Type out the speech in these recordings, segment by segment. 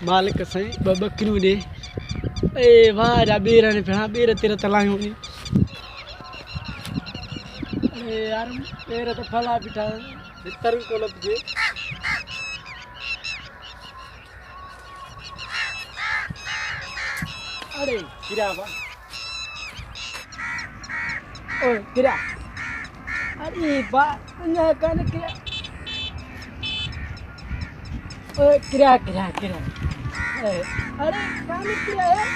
मालिक साईं ॿ बकरियूं ॾे। ए वाह जा ॿेर ने पिया ॿेर तेर तलायूं नी। अरे यार ॿेर त फला बीठा भितर को लपजे। अरे गिरा बा ओ गिरा। अरे बा अन्या कान गिरा। ओ गिरा गिरा गिरा। अरे कान गिरा है।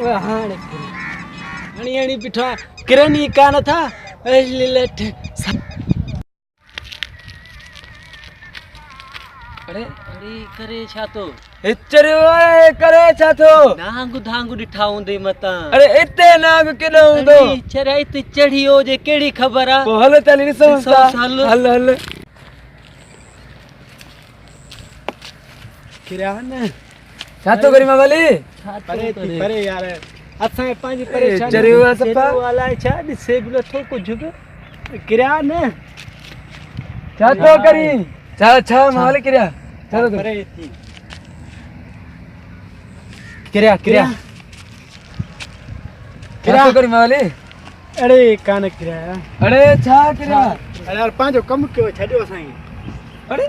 ओ हाणे हणी हणी बिठा किरनी कान था लेट। अरे अरे करे छा तो हिचरियो आहे करे छा थो नांग धांग ॾिठा हूंदई मतां। अरे इते नाग केॾो हूंदो चढ़ाई ते चढ़ियो जे कहिड़ी ख़बर आ। पोइ हल चली ॾिसूं था। हल हल हल गिरा न छा थो करी मावली परे थी परे यार असां पंहिंजी परेशानी चरियो आहे सफ़ा अलाए छा ॾिसे बि नथो कुझु बि गिरा न छा थो करी छा छा मावली किरिया छा थो करी परे थी किरिया किरिया छा थो करी मावली अरे कान किरिया अरे छा किरिया अरे यार पंहिंजो कमु कयो छॾियो असांखे। अरे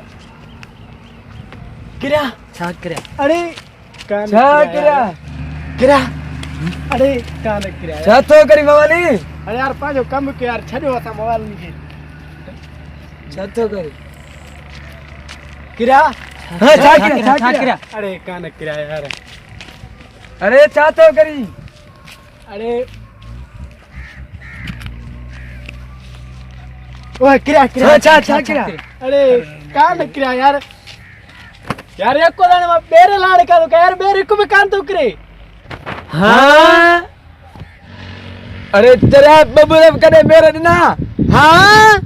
किरिया छा किरिया अरे कान छा किरिया किरिया अरे कान किरिया छा थो करी मावली अरे यार पंहिंजो कमु कयो यार छॾियो असां मोबाइल खे। छा थो करी किरिया हाँ छा किरिया छा किरिया अरे कान किरिया यार अरे छा थो करी अरे ओए किरिया किरिया छा छा किरिया अरे कान किरिया यार यार एको दाने मां ॿेर लाड़ कयो यार ॿेर हिकु बि कान थो किरे। हाँ अरे तेरा बबू कॾहिं ॿेर ॾिना हाँ